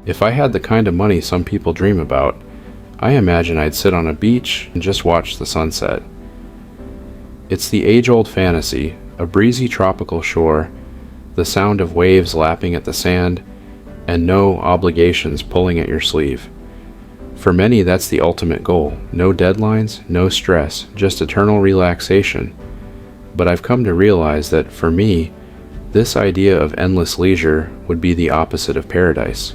If I had the kind of money some people dream about, I imagine I'd sit on a beach and just watch the sunset. It's the age-old fantasy, a breezy tropical shore, the sound of waves lapping at the sand, and no obligations pulling at your sleeve. For many, that's the ultimate goal. No deadlines, no stress, just eternal relaxation. But I've come to realize that, for me, this idea of endless leisure would be the opposite of paradise.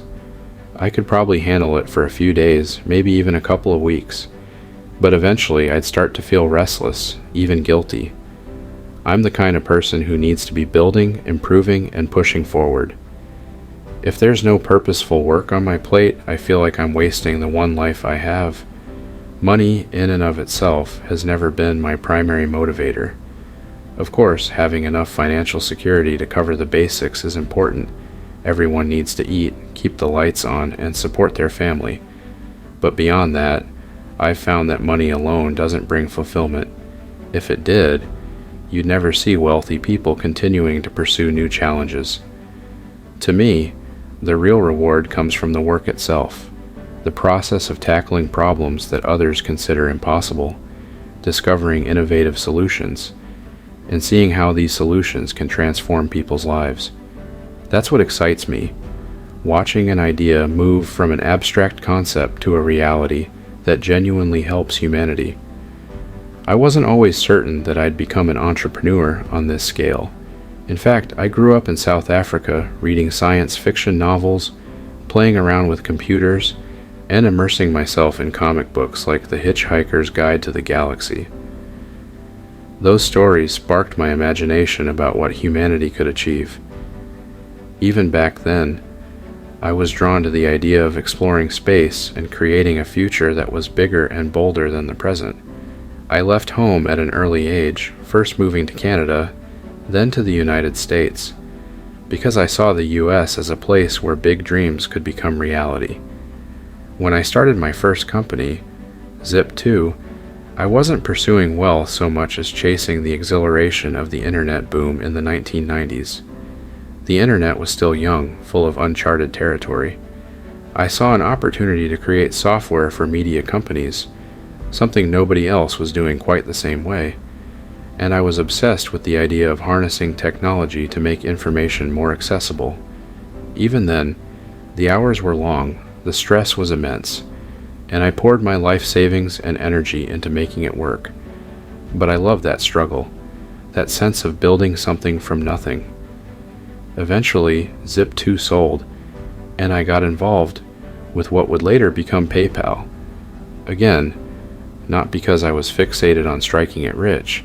I could probably handle it for a few days, maybe even a couple of weeks, but eventually I'd start to feel restless, even guilty. I'm the kind of person who needs to be building, improving, and pushing forward. If there's no purposeful work on my plate, I feel like I'm wasting the one life I have. Money, in and of itself, has never been my primary motivator. Of course, having enough financial security to cover the basics is important. Everyone needs to eat, keep the lights on, and support their family. But beyond that, I've found that money alone doesn't bring fulfillment. If it did, you'd never see wealthy people continuing to pursue new challenges. To me, the real reward comes from the work itself, the process of tackling problems that others consider impossible, discovering innovative solutions, and seeing how these solutions can transform people's lives. That's what excites me, watching an idea move from an abstract concept to a reality that genuinely helps humanity. I wasn't always certain that I'd become an entrepreneur on this scale. In fact, I grew up in South Africa reading science fiction novels, playing around with computers, and immersing myself in comic books like The Hitchhiker's Guide to the Galaxy. Those stories sparked my imagination about what humanity could achieve. Even back then, I was drawn to the idea of exploring space and creating a future that was bigger and bolder than the present. I left home at an early age, first moving to Canada, then to the United States, because I saw the US as a place where big dreams could become reality. When I started my first company, Zip2, I wasn't pursuing wealth so much as chasing the exhilaration of the internet boom in the 1990s. The internet was still young, full of uncharted territory. I saw an opportunity to create software for media companies, something nobody else was doing quite the same way, and I was obsessed with the idea of harnessing technology to make information more accessible. Even then, the hours were long, the stress was immense, and I poured my life savings and energy into making it work. But I loved that struggle, that sense of building something from nothing. Eventually, Zip2 sold, and I got involved with what would later become PayPal. Again, not because I was fixated on striking it rich,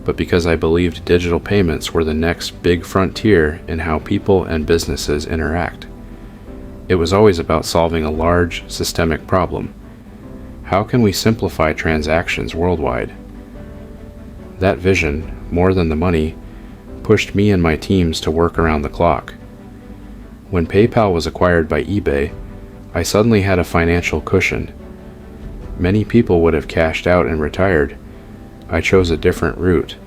but because I believed digital payments were the next big frontier in how people and businesses interact. It was always about solving a large, systemic problem. How can we simplify transactions worldwide? That vision, more than the money, pushed me and my teams to work around the clock. When PayPal was acquired by eBay, I suddenly had a financial cushion. Many people would have cashed out and retired. I chose a different route.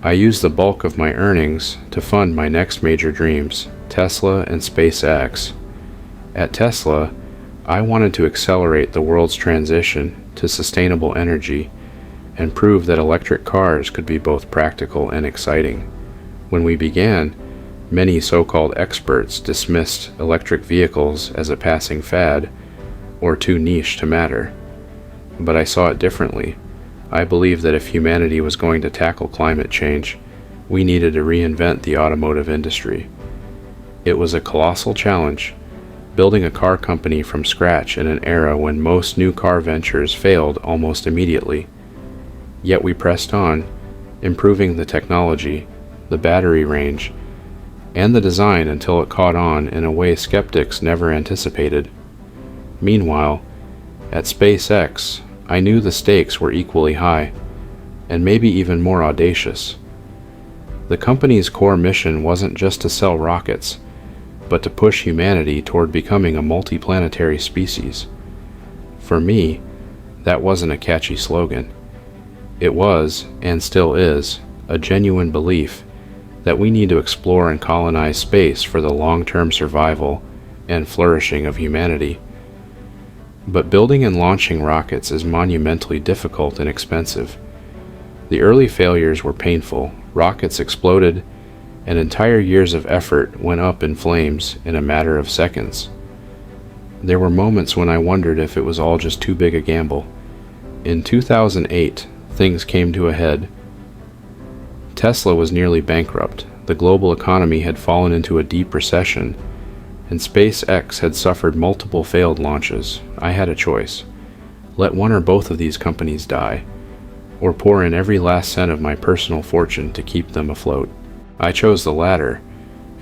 I used the bulk of my earnings to fund my next major dreams, Tesla and SpaceX. At Tesla, I wanted to accelerate the world's transition to sustainable energy and prove that electric cars could be both practical and exciting. When we began, many so-called experts dismissed electric vehicles as a passing fad or too niche to matter. But I saw it differently. I believed that if humanity was going to tackle climate change, we needed to reinvent the automotive industry. It was a colossal challenge, building a car company from scratch in an era when most new car ventures failed almost immediately. Yet we pressed on, improving the technology, the battery range, and the design until it caught on in a way skeptics never anticipated. Meanwhile, at SpaceX, I knew the stakes were equally high, and maybe even more audacious. The company's core mission wasn't just to sell rockets, but to push humanity toward becoming a multiplanetary species. For me, that wasn't a catchy slogan. It was, and still is, a genuine belief that we need to explore and colonize space for the long-term survival, and flourishing of humanity. But building and launching rockets is monumentally difficult and expensive. The early failures were painful, rockets exploded, and entire years of effort went up in flames in a matter of seconds. There were moments when I wondered if it was all just too big a gamble. In 2008, things came to a head. Tesla was nearly bankrupt, the global economy had fallen into a deep recession, and SpaceX had suffered multiple failed launches. I had a choice. Let one or both of these companies die, or pour in every last cent of my personal fortune to keep them afloat. I chose the latter,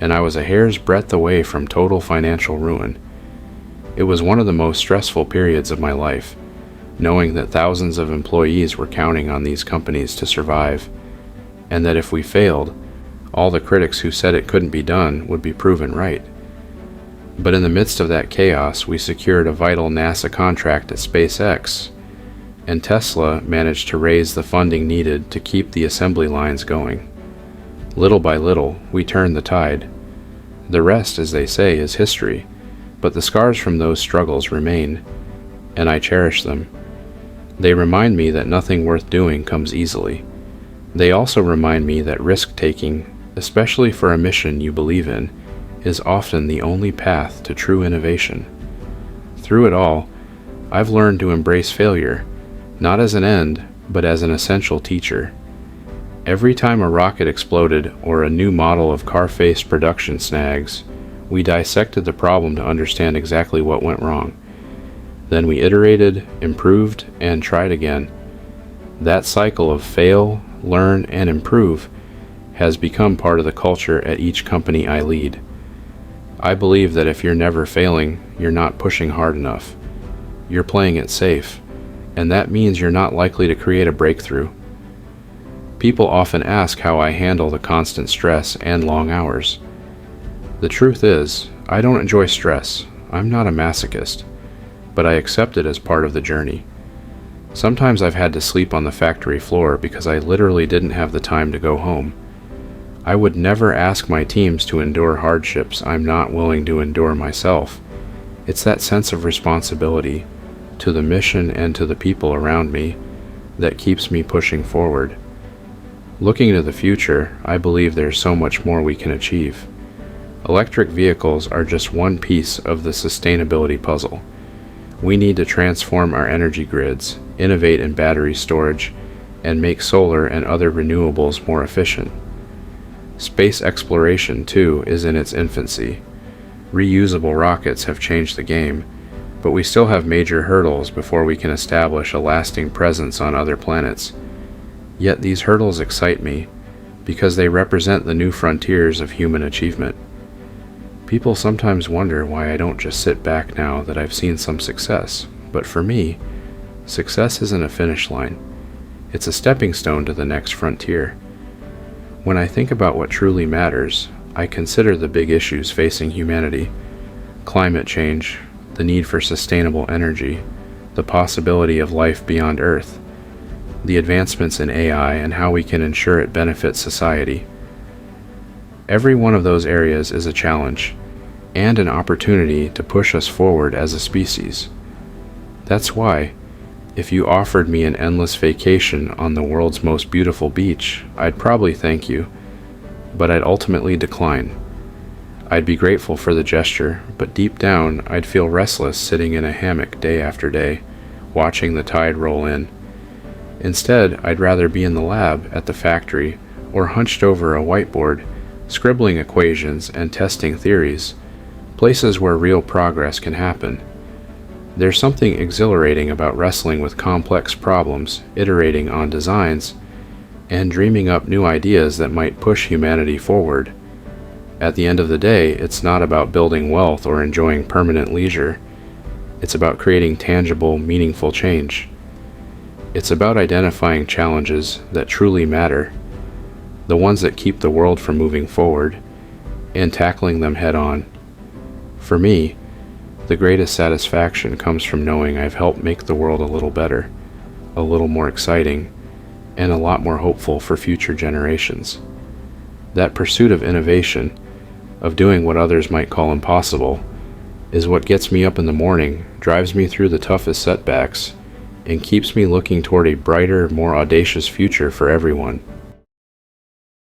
and I was a hair's breadth away from total financial ruin. It was one of the most stressful periods of my life, knowing that thousands of employees were counting on these companies to survive, and that if we failed, all the critics who said it couldn't be done would be proven right. But in the midst of that chaos, we secured a vital NASA contract at SpaceX, and Tesla managed to raise the funding needed to keep the assembly lines going. Little by little, we turned the tide. The rest, as they say, is history, but the scars from those struggles remain, and I cherish them. They remind me that nothing worth doing comes easily. They also remind me that risk-taking, especially for a mission you believe in, is often the only path to true innovation. Through it all, I've learned to embrace failure, not as an end, but as an essential teacher. Every time a rocket exploded or a new model of car faced production snags, we dissected the problem to understand exactly what went wrong. Then we iterated, improved, and tried again. That cycle of fail, learn, and improve has become part of the culture at each company I lead. I believe that if you're never failing, you're not pushing hard enough. You're playing it safe, and that means you're not likely to create a breakthrough. People often ask how I handle the constant stress and long hours. The truth is, I don't enjoy stress. I'm not a masochist, but I accept it as part of the journey. Sometimes I've had to sleep on the factory floor because I literally didn't have the time to go home. I would never ask my teams to endure hardships I'm not willing to endure myself. It's that sense of responsibility to the mission and to the people around me that keeps me pushing forward. Looking to the future, I believe there's so much more we can achieve. Electric vehicles are just one piece of the sustainability puzzle. We need to transform our energy grids, innovate in battery storage, and make solar and other renewables more efficient. Space exploration, too, is in its infancy. Reusable rockets have changed the game, but we still have major hurdles before we can establish a lasting presence on other planets. Yet these hurdles excite me, because they represent the new frontiers of human achievement. People sometimes wonder why I don't just sit back now that I've seen some success, but for me, success isn't a finish line. It's a stepping stone to the next frontier. When I think about what truly matters, I consider the big issues facing humanity: climate change, the need for sustainable energy, the possibility of life beyond Earth, the advancements in AI and how we can ensure it benefits society. Every one of those areas is a challenge, and an opportunity to push us forward as a species. That's why, if you offered me an endless vacation on the world's most beautiful beach, I'd probably thank you, but I'd ultimately decline. I'd be grateful for the gesture, but deep down, I'd feel restless sitting in a hammock day after day, watching the tide roll in. Instead, I'd rather be in the lab, at the factory, or hunched over a whiteboard, scribbling equations and testing theories, places where real progress can happen. There's something exhilarating about wrestling with complex problems, iterating on designs, and dreaming up new ideas that might push humanity forward. At the end of the day, it's not about building wealth or enjoying permanent leisure. It's about creating tangible, meaningful change. It's about identifying challenges that truly matter, the ones that keep the world from moving forward, and tackling them head on. For me, the greatest satisfaction comes from knowing I've helped make the world a little better, a little more exciting, and a lot more hopeful for future generations. That pursuit of innovation, of doing what others might call impossible, is what gets me up in the morning, drives me through the toughest setbacks, and keeps me looking toward a brighter, more audacious future for everyone.